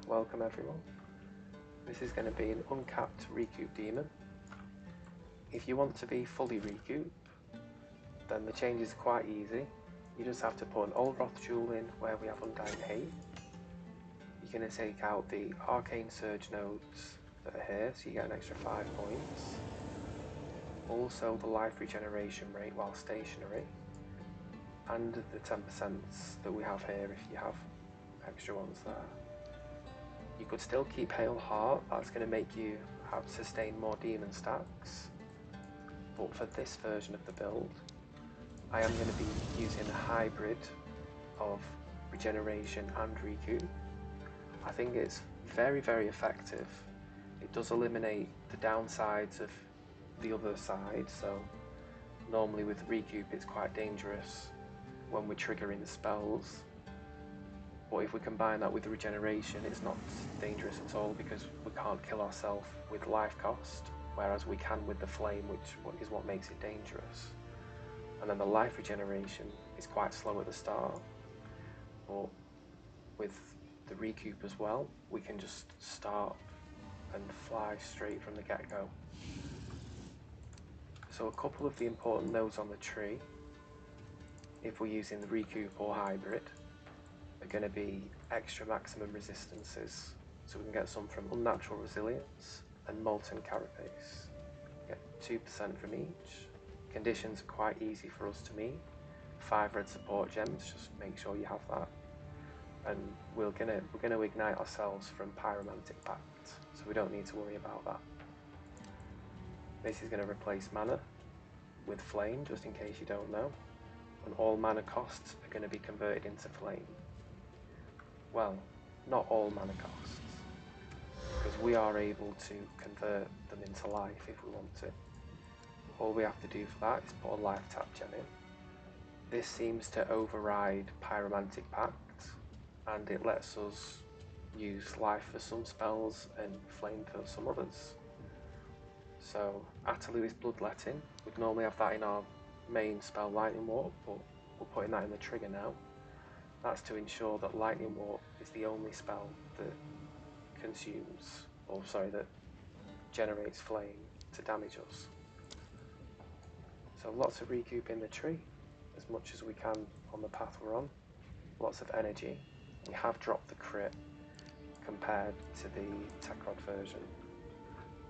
welcome everyone. This is going to be an uncapped Recoup demon. If you want to be fully Recoup, then the change is quite easy. You just have to put an old Wrath Jewel in where we have Undying Hate. You're going to take out the Arcane Surge nodes that are here, so you get an extra 5 points. Also the life regeneration rate while stationary, and the 10% that we have here if you have extra ones there. You could still keep Hail Heart, that's going to make you sustain more demon stacks. But for this version of the build, I am going to be using a hybrid of regeneration and recoup. I think it's very, very effective. It does eliminate the downsides of the other side, so normally with recoup it's quite dangerous when we're triggering the spells. But if we combine that with the regeneration, it's not dangerous at all because we can't kill ourselves with life cost, whereas we can with the flame, which is what makes it dangerous. And then the life regeneration is quite slow at the start, but with the recoup as well, we can just start and fly straight from the get-go. So a couple of the important nodes on the tree, if we're using the recoup or hybrid, are going to be extra maximum resistances. So we can get some from Unnatural Resilience and Molten Carapace. Get 2% from each. Conditions are quite easy for us to meet. 5 red support gems, just make sure you have that. And we're gonna ignite ourselves from Pyromantic Pact, so we don't need to worry about that. This is going to replace mana with flame, just in case you don't know. And all mana costs are going to be converted into flame. Well, not all mana costs, because we are able to convert them into life if we want to. All we have to do for that is put a life tap gem in. This seems to override Pyromantic Pact, and it lets us use life for some spells and flame for some others. So Atalu's Bloodletting, we'd normally have that in our main spell Lightning Warp, but we're putting that in the trigger now. That's to ensure that Lightning Warp is the only spell that that generates flame to damage us. So lots of recoup in the tree, as much as we can on the path we're on. Lots of energy. We have dropped the crit compared to the Tecrod version.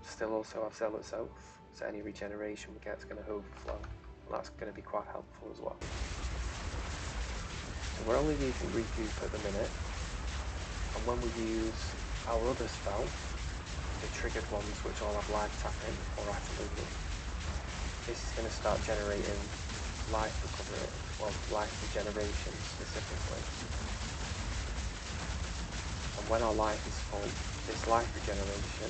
Still also have Zealot's Oath, so any regeneration we get is going to overflow, and that's going to be quite helpful as well. So we're only using recoup at the minute, and when we use our other spell, the triggered ones which all have life tapping or Atalu, this is going to start generating life recovery, well, life regeneration specifically. And when our life is full, this life regeneration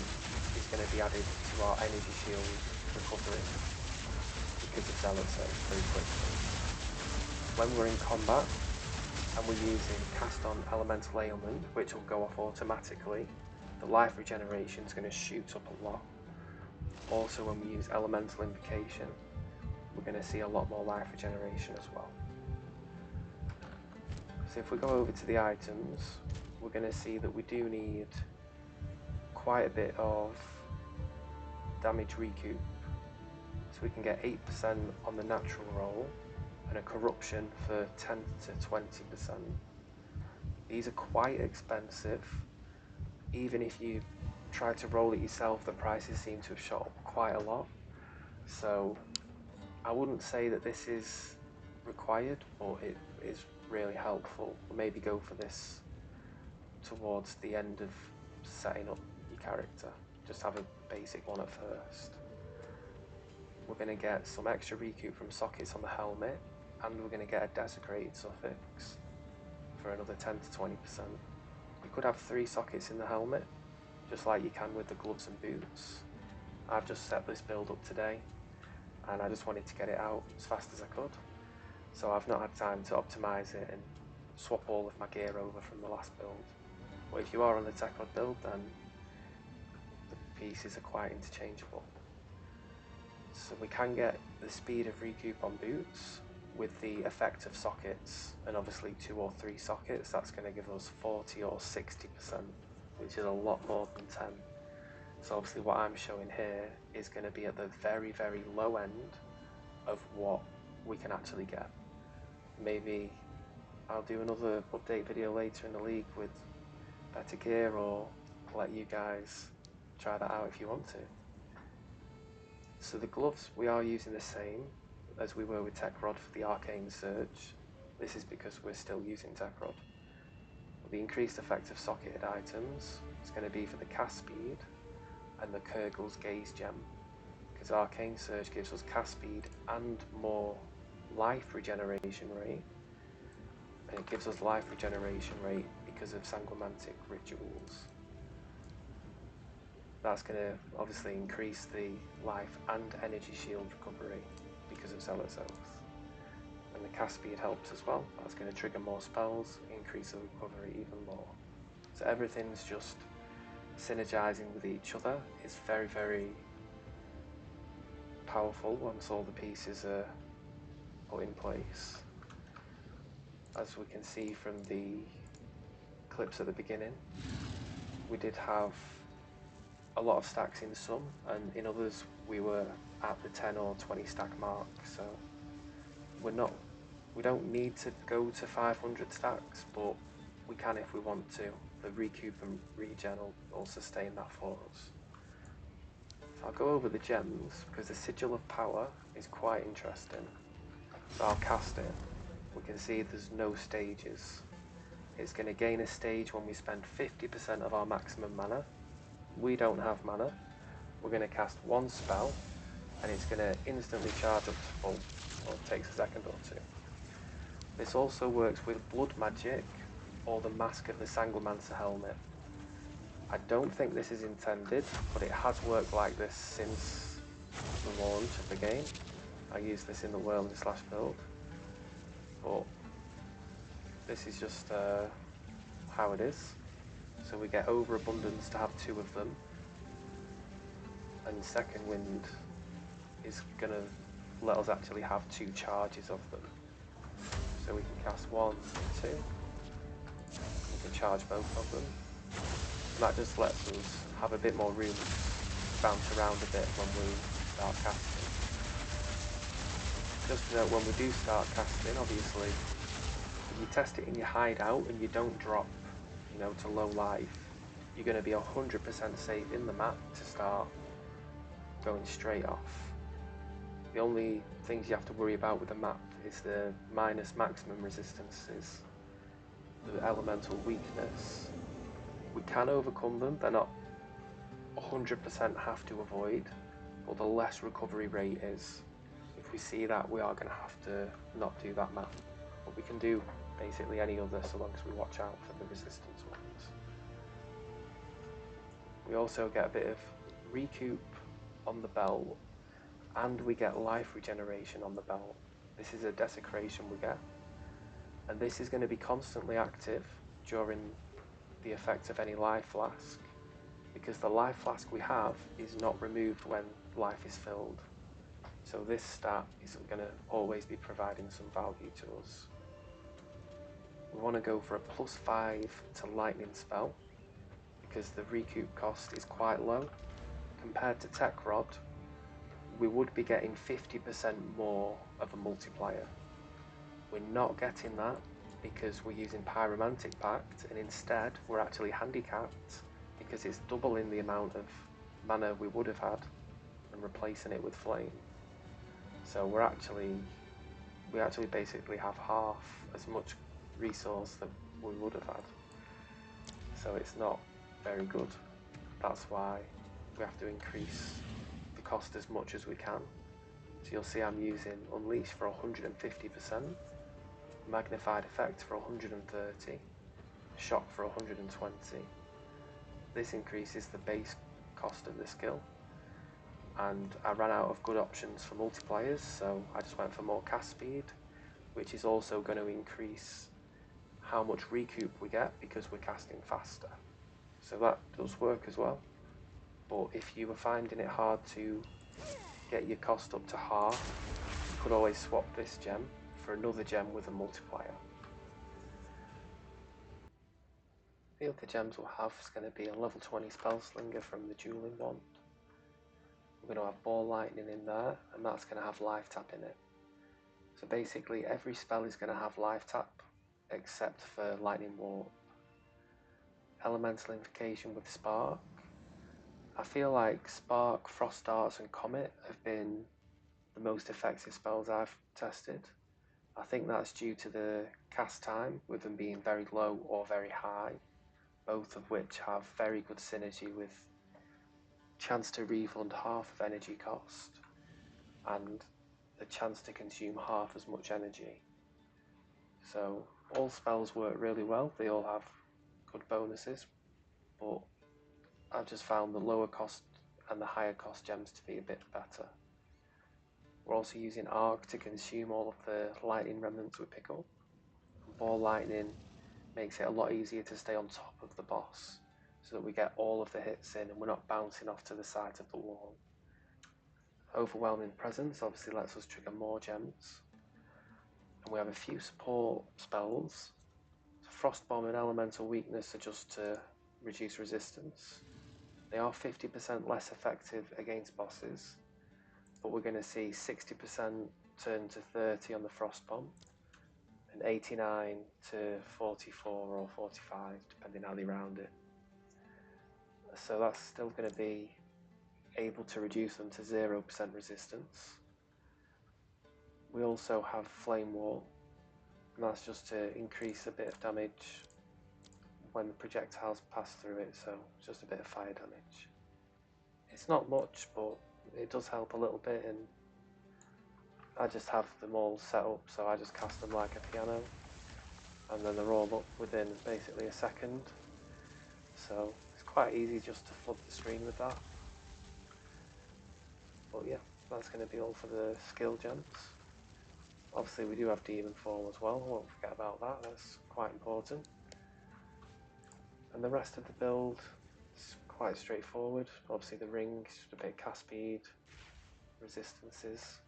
is going to be added to our energy shield recovery because of Zealot's Oath very quickly. When we're in combat and we're using Cast on Elemental Ailment, which will go off automatically, the life regeneration is going to shoot up a lot. Also, when we use Elemental Invocation, we're going to see a lot more life regeneration as well. So if we go over to the items, we're going to see that we do need quite a bit of damage recoup. So we can get 8% on the natural roll and a corruption for 10 to 20%. These are quite expensive. Even if you try to roll it yourself, the prices seem to have shot up quite a lot. So I wouldn't say that this is required, but it is really helpful. Maybe go for this towards the end of setting up your character. Just have a basic one at first. We're going to get some extra recoup from sockets on the helmet, and we're going to get a desecrated suffix for another 10 to 20%. We could have 3 sockets in the helmet, just like you can with the gloves and boots. I've just set this build up today, and I just wanted to get it out as fast as I could. So I've not had time to optimise it and swap all of my gear over from the last build. But if you are on the Tecrod build, then the pieces are quite interchangeable. So we can get the speed of recoup on boots with the effect of sockets, and obviously 2 or 3 sockets, that's going to give us 40 or 60% which is a lot more than 10. So obviously what I'm showing here is going to be at the very, very low end of what we can actually get. Maybe I'll do another update video later in the league with better gear, or let you guys try that out if you want to. So the gloves, we are using the same as we were with Tecrod for the Arcane Surge. This is because we're still using Tecrod. The increased effect of socketed items is going to be for the cast speed and the Kurgel's Gaze gem, because Arcane Surge gives us cast speed and more life regeneration rate, and it gives us life regeneration rate because of Sacrosanctum rituals. That's going to obviously increase the life and energy shield recovery because of Zealot's Oath. And the cast speed helps as well. That's going to trigger more spells, increase the recovery even more. So everything's just synergizing with each other. It's very, very powerful once all the pieces are put in place. As we can see from the clips at the beginning, we did have a lot of stacks in some, and in others we were at the 10 or 20 stack mark, so we don't need to go to 500 stacks, but we can if we want to. The Recoup and Regen will sustain that for us. So I'll go over the gems, because the Sigil of Power is quite interesting. So I'll cast it. We can see there's no stages. It's going to gain a stage when we spend 50% of our maximum mana. We don't have mana. We're going to cast one spell, and it's going to instantly charge up to full, or it takes a second or two. This also works with Blood Magic or the Mask of the Sacrosanctum helmet. I don't think this is intended, but it has worked like this since the launch of the game. I use this in the Whirling Slash build, but this is just how it is. So we get overabundance to have two of them, and Second Wind is going to let us actually have two charges of them. So we can cast 1 and 2, we can charge both of them, and that just lets us have a bit more room to bounce around a bit when we start casting. Just to note, when we do start casting, obviously, if you test it in your hideout and you don't drop to low life, you're going to be 100% safe in the map to start going straight off. The only things you have to worry about with the map is the minus maximum resistances, the elemental weakness. We can overcome them, they're not 100% have to avoid, but the less recovery rate is. If we see that, we are going to have to not do that map, but we can do basically any other so long as we watch out for the resistance ones. We also get a bit of recoup on the belt, and we get life regeneration on the belt. This is a desecration we get, and this is going to be constantly active during the effect of any life flask, because the life flask we have is not removed when life is filled. So this stat is going to always be providing some value to us. We want to go for a +5 to lightning spell, because the recoup cost is quite low. Compared to Tecrod, we would be getting 50% more of a multiplier. We're not getting that because we're using Pyromantic Pact, and instead we're actually handicapped because it's doubling the amount of mana we would have had and replacing it with Flame. So we actually basically have half as much resource that we would have had. So it's not very good. That's why we have to increase the cost as much as we can. So you'll see I'm using Unleash for 150%, Magnified Effect for 130, Shock for 120. This increases the base cost of the skill, and I ran out of good options for multipliers, so I just went for more cast speed, which is also going to increase how much recoup we get because we're casting faster. So that does work as well. But if you were finding it hard to get your cost up to half, you could always swap this gem for another gem with a multiplier. The other gems we'll have is going to be a level 20 spell slinger from the dueling wand. We're going to have ball lightning in there, and that's going to have life tap in it. So basically every spell is going to have life tap except for lightning warp. Elemental invocation with spark. I feel like spark, frost darts and comet have been the most effective spells I've tested. I think that's due to the cast time, with them being very low or very high, both of which have very good synergy with chance to refund half of energy cost and the chance to consume half as much energy. So all spells work really well, they all have good bonuses, but I've just found the lower cost and the higher cost gems to be a bit better. We're also using Arc to consume all of the lightning remnants we pick up. And ball lightning makes it a lot easier to stay on top of the boss so that we get all of the hits in and we're not bouncing off to the side of the wall. Overwhelming Presence obviously lets us trigger more gems. And we have a few support spells. So Frost Bomb and Elemental Weakness are just to reduce resistance. They are 50% less effective against bosses, but we're going to see 60% turn to 30 on the Frost Bomb, and 89 to 44 or 45, depending how they round it. So that's still going to be able to reduce them to 0% resistance. We also have Flame Wall, and that's just to increase a bit of damage when the projectiles pass through it, so just a bit of fire damage. It's not much, but it does help a little bit, and I just have them all set up, so I just cast them like a piano, and then they're all up within basically a second. So it's quite easy just to flood the screen with that. But yeah, that's going to be all for the skill gems. Obviously we do have Demon Form as well, I won't forget about that, that's quite important. And the rest of the build is quite straightforward. Obviously the ring is just a bit of cast speed, resistances,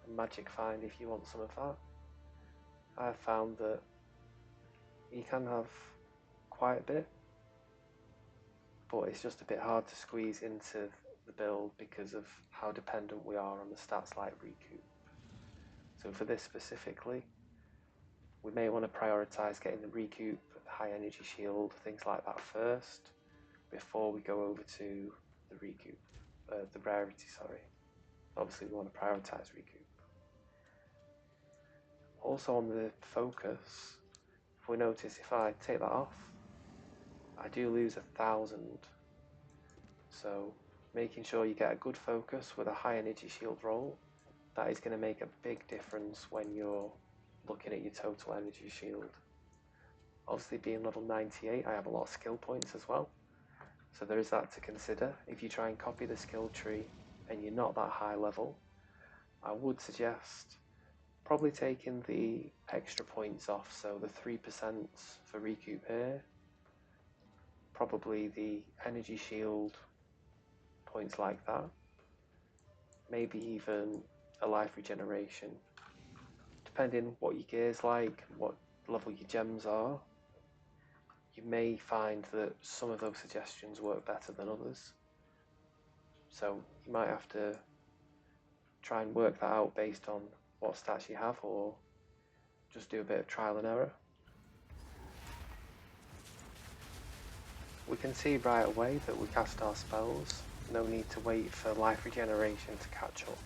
and magic find if you want some of that. I have found that you can have quite a bit, but it's just a bit hard to squeeze into the build because of how dependent we are on the stats like Recoup. So for this specifically, we may want to prioritise getting the Recoup, high energy shield, things like that first, before we go over to the Recoup, the rarity, sorry. Obviously we want to prioritise Recoup. Also on the focus, if we notice if I take that off, I do lose 1,000. So making sure you get a good focus with a high energy shield roll, that is going to make a big difference when you're looking at your total energy shield. Obviously being level 98, I have a lot of skill points as well, so there is that to consider. If you try and copy the skill tree and you're not that high level, I would suggest probably taking the extra points off, so the 3% for Recoup here, probably the energy shield points like that, maybe even a life regeneration. Depending what your gear's like, what level your gems are, you may find that some of those suggestions work better than others. So you might have to try and work that out based on what stats you have, or just do a bit of trial and error. We can see right away that we cast our spells, no need to wait for life regeneration to catch up.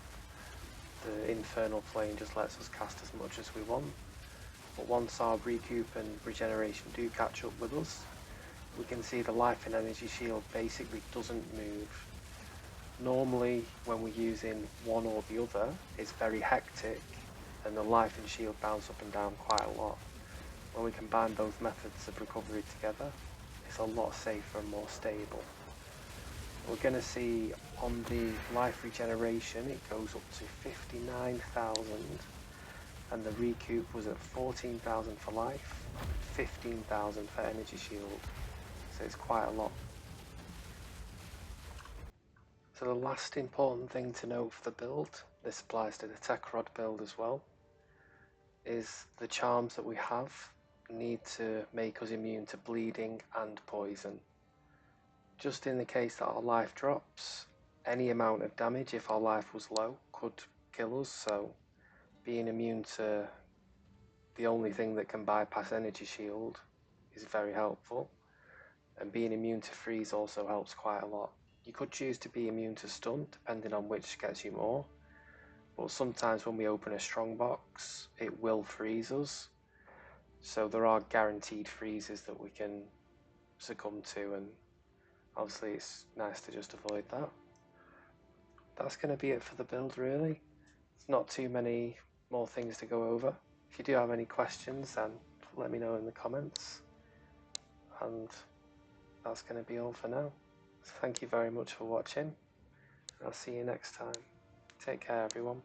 The Infernal Flame just lets us cast as much as we want, but once our Recoup and regeneration do catch up with us, we can see the life and energy shield basically doesn't move. Normally when we're using one or the other, it's very hectic and the life and shield bounce up and down quite a lot. When we combine both methods of recovery together, it's a lot safer and more stable. We're going to see on the life regeneration it goes up to 59,000, and the Recoup was at 14,000 for life, 15,000 for energy shield, so it's quite a lot. So the last important thing to know for the build, this applies to the Tecrod build as well, is the charms that we have. need to make us immune to bleeding and poison. Just in the case that our life drops, any amount of damage, if our life was low, could kill us, so being immune to the only thing that can bypass energy shield is very helpful, and being immune to freeze also helps quite a lot. You could choose to be immune to stun, depending on which gets you more, but sometimes when we open a strong box, it will freeze us, so there are guaranteed freezes that we can succumb to, and obviously it's nice to just avoid that. That's going to be it for the build, really. It's not too many more things to go over. If you do have any questions, then let me know in the comments. And that's going to be all for now. So thank you very much for watching. I'll see you next time. Take care, everyone.